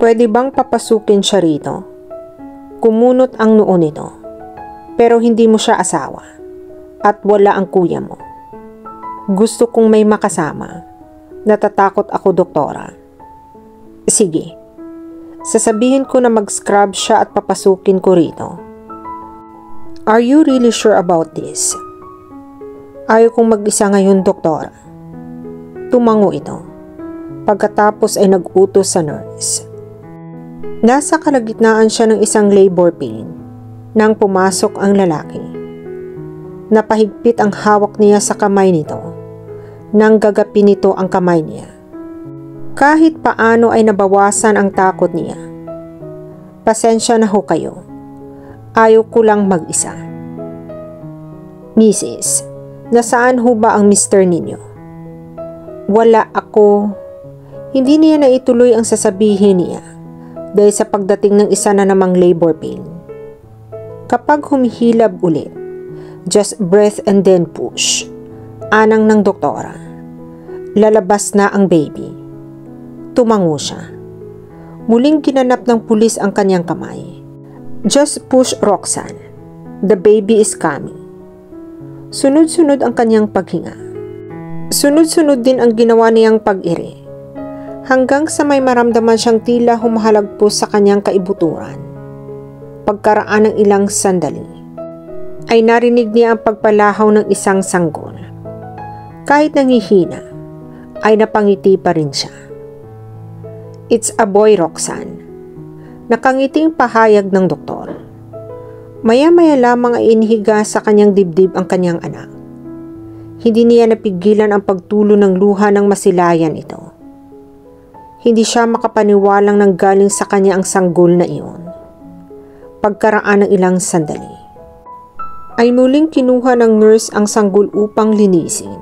Pwede bang papasukin siya rito? Kumunot ang noo nito. Pero hindi mo siya asawa. At wala ang kuya mo. Gusto kong may makasama. Natatakot ako, doktora. Sige. Sasabihin ko na mag-scrub siya at papasukin ko rito. Are you really sure about this? Ayaw kong mag-isa ngayon, doktora. Tumango ito. Pagkatapos ay nag-utos sa nurse. Nasa kalagitnaan siya ng isang labor pain nang pumasok ang lalaki. Napahigpit ang hawak niya sa kamay nito nang gagapin nito ang kamay niya. Kahit paano ay nabawasan ang takot niya. Pasensya na ho kayo. Ayaw ko lang mag-isa. Mrs., nasaan ho ba ang Mr. ninyo? Wala ako. Hindi niya naituloy ang sasabihin niya dahil sa pagdating ng isa na namang labor pain. Kapag humihilab ulit, just breath and then push. Anang ng doktora. Lalabas na ang baby. Tumango siya. Muling ginanap ng pulis ang kanyang kamay. Just push, Roxanne. The baby is coming. Sunod-sunod ang kanyang paghinga. Sunod-sunod din ang ginawa niyang pag-iri. Hanggang sa may maramdaman siyang tila humahalagpos sa kanyang kaibuturan. Pagkaraan ng ilang sandali, ay narinig niya ang pagpalahaw ng isang sanggol. Kahit nangihina, ay napangiti pa rin siya. It's a boy, Roxanne. Nakangiting pahayag ng doktor. Maya-maya lamang ay inihiga sa kanyang dibdib ang kanyang anak. Hindi niya napigilan ang pagtulo ng luha ng masilayan ito. Hindi siya makapaniwalang nanggaling sa kanya ang sanggol na iyon. Pagkaraan ng ilang sandali, ay muling kinuha ng nurse ang sanggol upang linisin.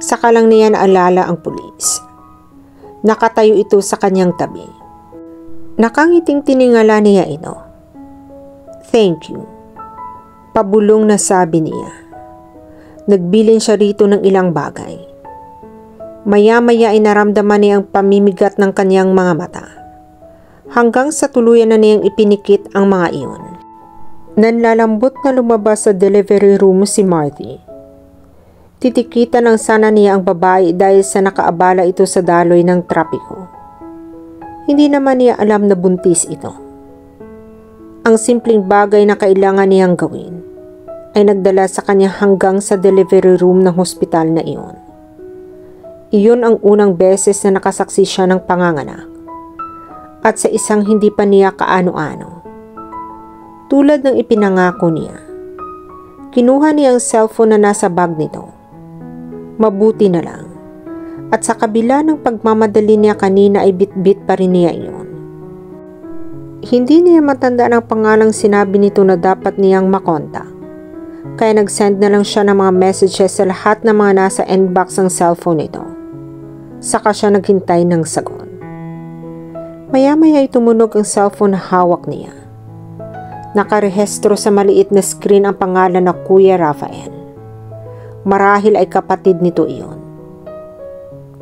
Saka lang niya naalala ang pulis. Nakatayo ito sa kanyang tabi. Nakangiting tiningala niya ito. Thank you. Pabulong na sabi niya. Nagbilin siya rito ng ilang bagay. Maya-maya ay naramdaman niya ang pamimigat ng kanyang mga mata. Hanggang sa tuluyan na niyang ipinikit ang mga iyon. Nanlalambot na lumabas sa delivery room si Marty. Titikitan ng sana niya ang babae dahil sa nakaabala ito sa daloy ng trapiko. Hindi naman niya alam na buntis ito. Ang simpleng bagay na kailangan niyang gawin ay nagdala sa kanya hanggang sa delivery room ng hospital na iyon. Iyon ang unang beses na nakasaksi siya ng panganganak at sa isang hindi pa niya kaano-ano. Tulad ng ipinangako niya, kinuha niya ang cellphone na nasa bag nito. Mabuti na lang at sa kabila ng pagmamadali niya kanina ay bit-bit pa rin niya iyon. Hindi niya matandaan ang pangalang sinabi nito na dapat niyang makontak. Kaya nag-send na lang siya ng mga messages sa lahat ng mga nasa inbox ng cellphone nito. Saka siya naghintay ng sagot. Maya-maya ay tumunog ang cellphone na hawak niya. Nakarehistro sa maliit na screen ang pangalan na Kuya Rafael. Marahil ay kapatid nito iyon.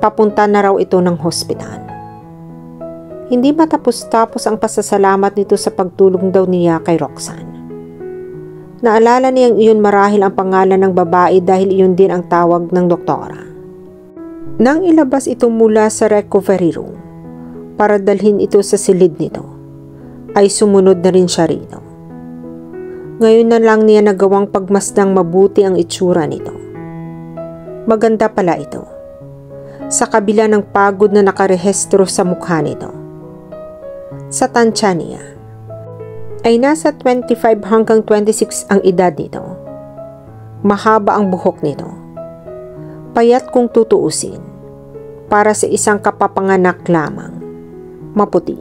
Papunta na raw ito ng hospital. Hindi matapos-tapos ang pasasalamat nito sa pagtulong daw niya kay Roxanne. Naalala niyang iyon marahil ang pangalan ng babae dahil iyon din ang tawag ng doktora. Nang ilabas ito mula sa recovery room para dalhin ito sa silid nito, ay sumunod na rin siya rito. Ngayon na lang niya nagawang pagmasdang mabuti ang itsura nito. Maganda pala ito. Sa kabila ng pagod na nakarehistro sa mukha nito. Sa tansya niya, ay nasa 25 hanggang 26 ang edad nito. Mahaba ang buhok nito. Payat kung tutuusin, para sa isang kapapanganak lamang, maputi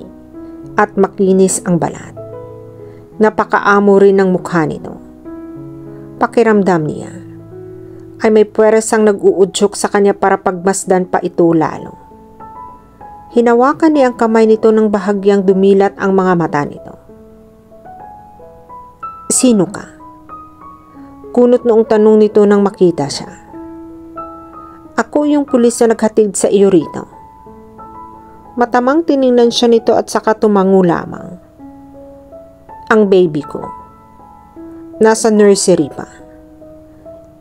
at makinis ang balat. Napakaamo rin ng mukha nito. Pakiramdam niya ay may puwersang nag-uudyok sa kanya para pagmasdan pa ito lalo. Hinawakan niya ang kamay nito nang bahagyang dumilat ang mga mata nito. Sino ka? Kunot noong tanong nito nang makita siya. Ako yung pulis na naghatid sa iyo rito. Matamang tiningnan siya nito at saka tumango lamang. Ang baby ko. Nasa nursery pa.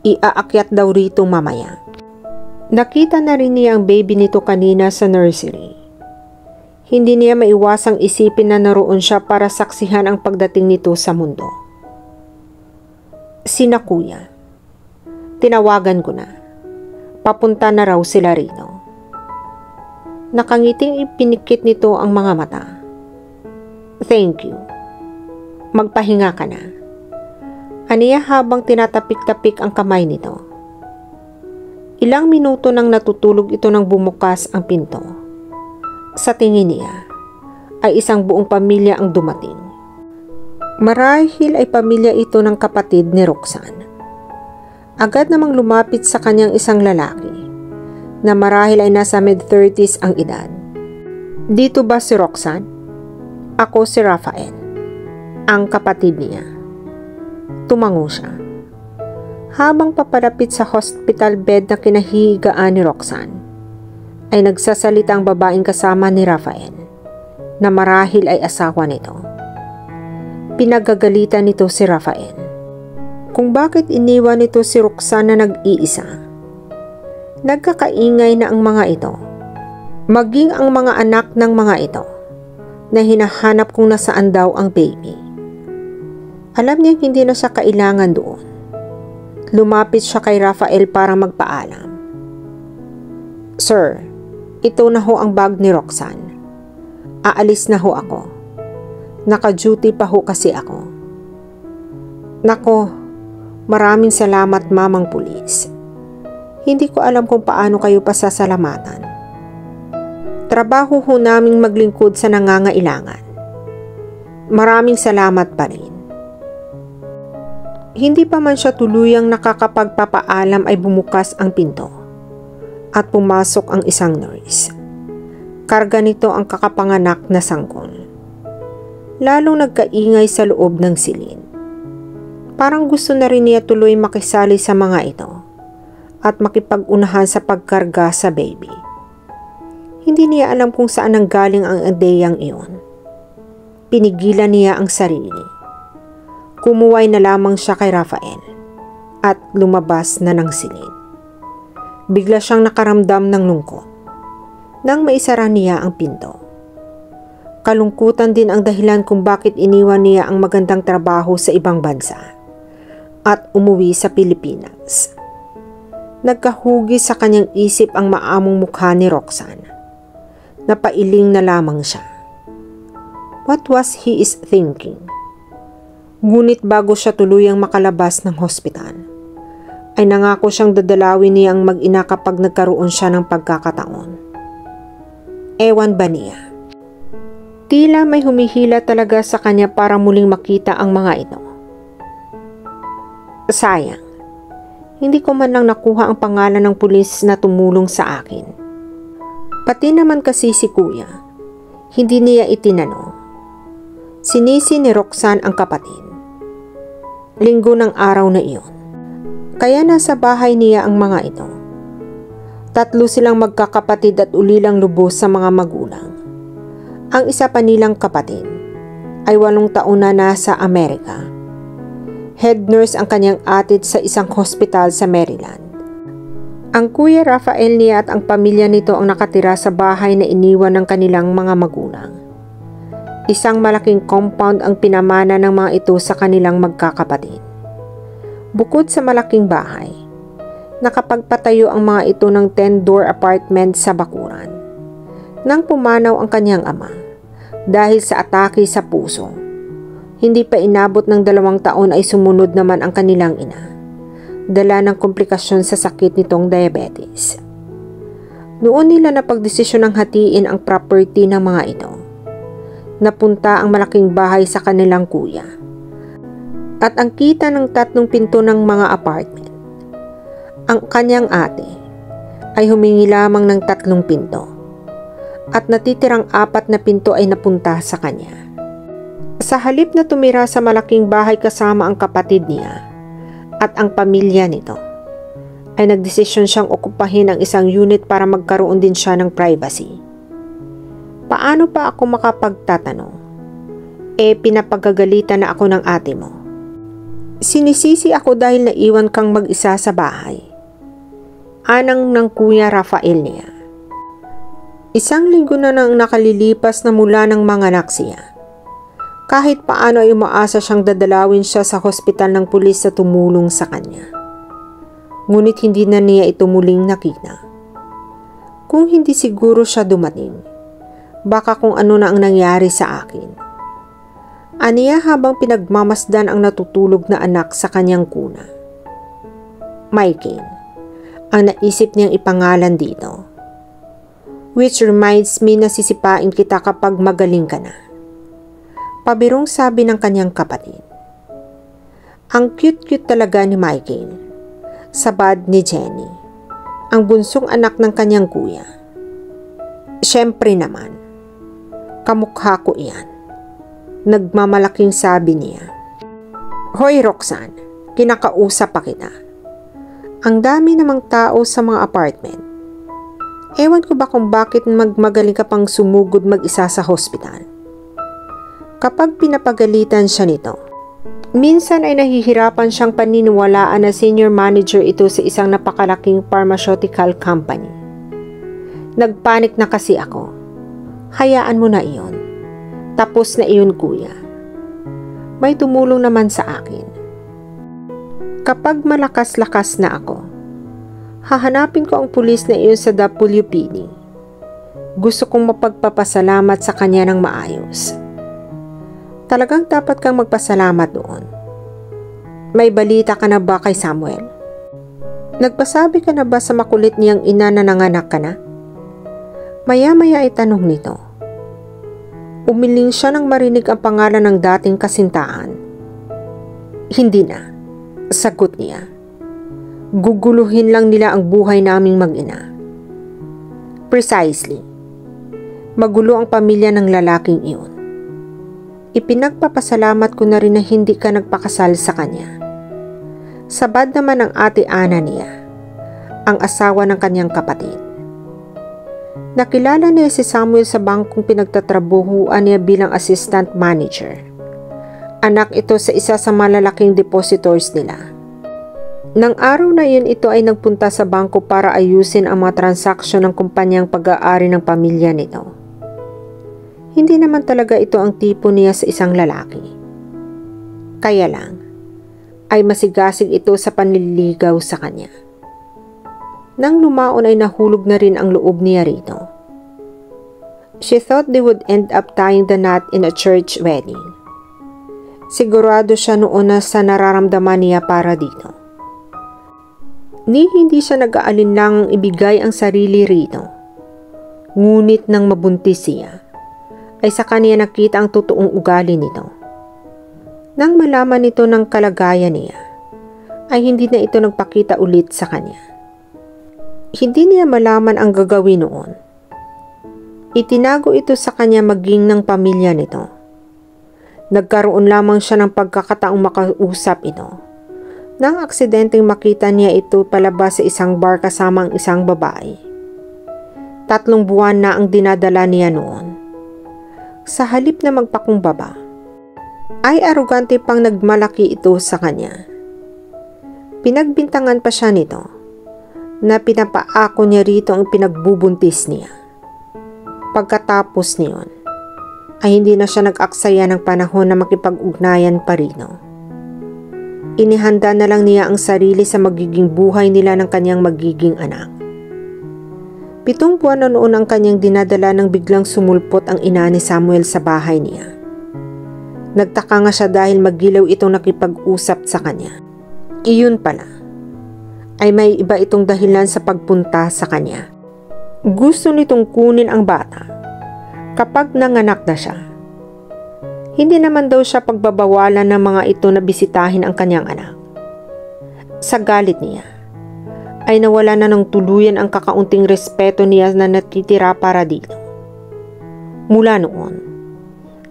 Iaakyat daw rito mamaya. Nakita na rin niya ang baby nito kanina sa nursery. Hindi niya maiwasang isipin na naroon siya para saksihan ang pagdating nito sa mundo. Sina kuya. Tinawagan ko na. Papunta na raw sila rito. Nakangiting ipinikit nito ang mga mata. Thank you. Magpahinga ka na. Aniya habang tinatapik-tapik ang kamay nito. Ilang minuto nang natutulog ito nang bumukas ang pinto. Sa tingin niya, ay isang buong pamilya ang dumating. Marahil ay pamilya ito ng kapatid ni Roxanne. Agad namang lumapit sa kanyang isang lalaki na marahil ay nasa mid-30s ang edad. Dito ba si Roxanne? Ako si Rafael, ang kapatid niya. Tumango siya. Habang papalapit sa hospital bed na kinahihigaan ni Roxanne, ay nagsasalita ang babaeng kasama ni Rafael na marahil ay asawa nito. Pinagagalitan nito si Rafael kung bakit iniwan nito si Roxanne na nag-iisa. Nagkakaingay na ang mga ito, maging ang mga anak ng mga ito, na hinahanap kung nasaan daw ang baby. Alam niya hindi na siya kailangan doon. Lumapit siya kay Rafael para magpaalam. Sir, ito na ho ang bag ni Roxanne. Aalis na ho ako. Naka-duty pa ho kasi ako. Nako, maraming salamat mamang pulis. Hindi ko alam kung paano kayo pasasalamatan. Trabaho ho naming maglingkod sa nangangailangan. Maraming salamat pa rin. Hindi pa man siya tuluyang nakakapagpapaalam ay bumukas ang pinto at pumasok ang isang nurse. Karga nito ang kakapanganak na sanggol. Lalong nagkaingay sa loob ng silid. Parang gusto na rin niya tuloy makisali sa mga ito at makipag-unahan sa pagkarga sa baby. Hindi niya alam kung saan nanggaling ang ideyang iyon. Pinigilan niya ang sarili. Kumuway na lamang siya kay Rafael at lumabas na ng silid. Bigla siyang nakaramdam ng lungkot nang maisara niya ang pinto. Kalungkutan din ang dahilan kung bakit iniwan niya ang magandang trabaho sa ibang bansa at umuwi sa Pilipinas. Nagkahugi sa kanyang isip ang maamong mukha ni Roxanne. Napailing na lamang siya. What was he is thinking? Ngunit bago siya tuluyang makalabas ng hospital, ay nangako siyang dadalawin niya ang mag-ina kapag nagkaroon siya ng pagkakataon. Ewan ba niya? Tila may humihila talaga sa kanya para muling makita ang mga ito. Sayang, hindi ko man lang nakuha ang pangalan ng pulis na tumulong sa akin. Pati naman kasi si kuya, hindi niya itinanong. Sinisi ni Roxanne ang kapatid. Linggo ng araw na iyon. Kaya nasa bahay niya ang mga ito. 3 silang magkakapatid at ulilang lubos sa mga magulang. Ang isa pa nilang kapatid ay 8 taon na nasa Amerika. Head nurse ang kanyang atid sa isang hospital sa Maryland. Ang kuya Rafael niya at ang pamilya nito ang nakatira sa bahay na iniwan ng kanilang mga magulang. Isang malaking compound ang pinamana ng mga ito sa kanilang magkakapatid. Bukod sa malaking bahay, nakapagpatayo ang mga ito ng 10-door apartment sa bakuran. Nang pumanaw ang kanyang ama, dahil sa atake sa puso, hindi pa inabot ng 2 taon ay sumunod naman ang kanilang ina. Dala ng komplikasyon sa sakit nitong diabetes. Noon nila napagdesisyon ng hatiin ang property ng mga ito. Napunta ang malaking bahay sa kanilang kuya. At ang kita ng 3 pinto ng mga apartment. Ang kanyang ate ay humingi lamang ng 3 pinto. At natitirang 4 na pinto ay napunta sa kanya. Sa halip na tumira sa malaking bahay kasama ang kapatid niya at ang pamilya nito, ay nagdesisyon siyang okupahin ang isang unit para magkaroon din siya ng privacy. Paano pa ako makapagtatanong? Pinapagagalitan na ako ng ate mo. Sinisisi ako dahil naiwan kang mag-isa sa bahay. Anang ng Kuya Rafael niya. 1 linggo na nang nakalilipas na mula ng manganak siya. Kahit paano ay umaasa siyang dadalawin siya sa hospital ng pulis na tumulong sa kanya. Ngunit hindi na niya ito muling nakita. Kung hindi siguro siya dumating, baka kung ano na ang nangyari sa akin. Aniya habang pinagmamasdan ang natutulog na anak sa kanyang kuna. Michael, ang naisip niyang ipangalan dito. Which reminds me na sisipain kita kapag magaling ka na. Pabirong sabi ng kanyang kapatid. Ang cute-cute talaga ni Michael. Sabad ni Jenny, ang bunsong anak ng kanyang kuya. Siyempre naman, kamukha ko iyan. Nagmamalaking sabi niya. Hoy Roxanne, kinakausap pa kita. Ang dami namang tao sa mga apartment. Ewan ko ba kung bakit magaling ka pang sumugod mag-isa sa hospital. Kapag pinapagalitan siya nito, minsan ay nahihirapan siyang paniniwalaan na senior manager ito sa isang napakalaking pharmaceutical company. Nagpanik na kasi ako. Hayaan mo na iyon. Tapos na iyon kuya. May tumulong naman sa akin. Kapag malakas-lakas na ako, hahanapin ko ang pulis na iyon sa WPD. Gusto kong mapagpapasalamat sa kanya ng maayos. Talagang dapat kang magpasalamat doon. May balita ka na ba kay Samuel? Nagpasabi ka na ba sa makulit niyang ina na nanganak ka na? Maya-maya ay tanong nito. Umiling siya nang marinig ang pangalan ng dating kasintaan. Hindi na, sagot niya. Guguluhin lang nila ang buhay naming mag-ina. Precisely. Magulo ang pamilya ng lalaking iyon. Ipinagpapasalamat ko na rin na hindi ka nagpakasal sa kanya. Sabad naman ang ate Ana niya, ang asawa ng kanyang kapatid. Nakilala niya si Samuel sa bangkong pinagtatrabuhuan niya bilang assistant manager. Anak ito sa isa sa malalaking depositors nila. Nang araw na iyon ito ay nagpunta sa bangko para ayusin ang mga transaksyon ng kumpanyang pag-aari ng pamilya nito. Hindi naman talaga ito ang tipo niya sa isang lalaki. Kaya lang, ay masigasig ito sa panliligaw sa kanya. Nang lumaon ay nahulog na rin ang loob niya rito. She thought they would end up tying the knot in a church wedding. Sigurado siya noon na sa nararamdaman niya para dito. Hindi siya nag-aalinlangang ibigay ang sarili rito. Ngunit nang mabuntis siya, ay sa kanya nakita ang totoong ugali nito. Nang malaman nito ng kalagayan niya, ay hindi na ito nagpakita ulit sa kanya. Hindi niya malaman ang gagawin noon. Itinago ito sa kanya maging ng pamilya nito. Nagkaroon lamang siya ng pagkakataong makausap ito. Nang aksidenteng makita niya ito palabas sa isang bar kasama ang isang babae. 3 buwan na ang dinadala niya noon. Sa halip na magpakumbaba, ay arugante pang nagmalaki ito sa kanya. Pinagbintangan pa siya nito na pinapaako niya rito ang pinagbubuntis niya. Pagkatapos niyon, ay hindi na siya nag-aksaya ng panahon na makipag-ugnayan pa rito. Inihanda na lang niya ang sarili sa magiging buhay nila ng kanyang magiging anak. 7 buwan na noon ang kanyang dinadala nang biglang sumulpot ang ina ni Samuel sa bahay niya. Nagtaka nga siya dahil magilaw itong nakipag-usap sa kanya. Iyon pala, ay may iba itong dahilan sa pagpunta sa kanya. Gusto nitong kunin ang bata kapag nanganak na siya. Hindi naman daw siya pagbabawalan ng mga ito na bisitahin ang kanyang anak. Sa galit niya, ay nawala na ng tuluyan ang kakaunting respeto niya na natitira para dito. Mula noon,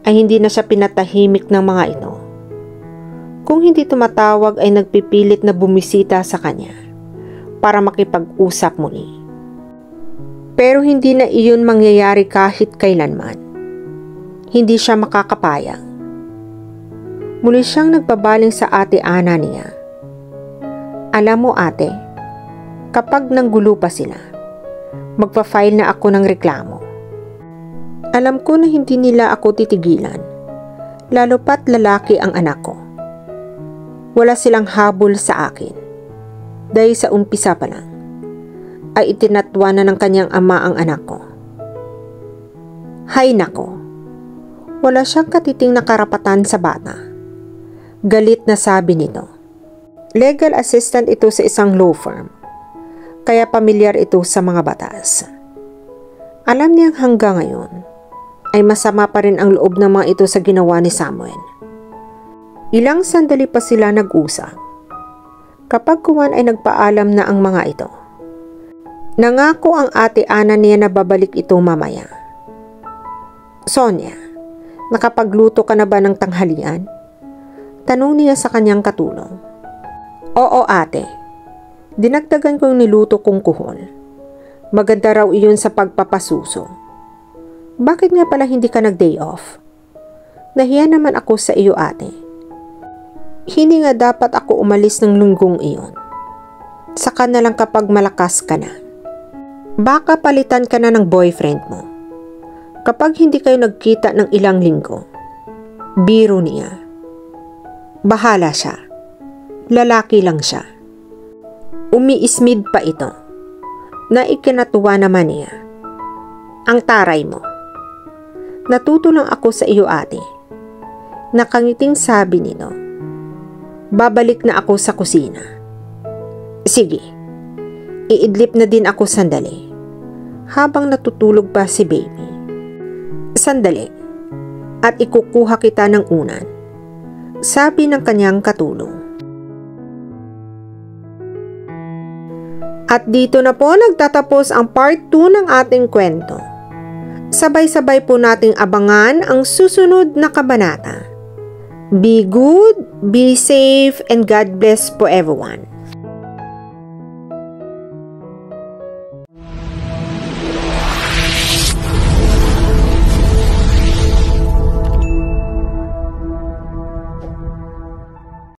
ay hindi na siya pinatahimik ng mga ito. Kung hindi tumatawag ay nagpipilit na bumisita sa kanya para makipag-usap muli. Pero hindi na iyon mangyayari kahit kailanman. Hindi siya makakapayag. Muli siyang nagbabaling sa ate Ana niya. Alam mo ate, kapag nanggulo pa sila, magpa-file na ako ng reklamo. Alam ko na hindi nila ako titigilan, lalo pat lalaki ang anak ko. Wala silang habol sa akin. Dahil sa umpisa pa lang, ay itinatwa na ng kanyang ama ang anak ko. Hay nako, wala siyang katiting na karapatan sa bata. Galit na sabi nito. Legal assistant ito sa isang law firm, kaya pamilyar ito sa mga batas. Alam niyang hanggang ngayon, ay masama pa rin ang loob ng mga ito sa ginawa ni Samuel. Ilang sandali pa sila nag-usap. Kapag kuwan ay nagpaalam na ang mga ito. Nangako ang ate Ana niya na babalik ito mamaya. Sonia, nakapagluto ka na ba ng tanghalian? Tanong niya sa kanyang katulong. Oo ate, dinagdagan ko yung niluto kong kuhol. Maganda raw iyon sa pagpapasuso. Bakit nga pala hindi ka nag-day off? Nahiya naman ako sa iyo ate. Hindi nga dapat ako umalis ng linggong iyon. Saka na lang kapag malakas ka na. Baka palitan ka na ng boyfriend mo. Kapag hindi kayo nagkita ng ilang linggo. Biro niya. Bahala siya. Lalaki lang siya. Umiismid pa ito. Na ikinatuwa naman niya. Ang taray mo. Natuto lang ako sa iyo ate. Nakangiting sabi nito. Babalik na ako sa kusina. Sige, iidlip na din ako sandali. Habang natutulog pa si baby. Sandali, at ikukuha kita ng unan. Sabi ng kanyang katulong. At dito na po nagtatapos ang part 2 ng ating kwento. Sabay-sabay po nating abangan ang susunod na kabanata. Be good, be safe, and God bless po everyone.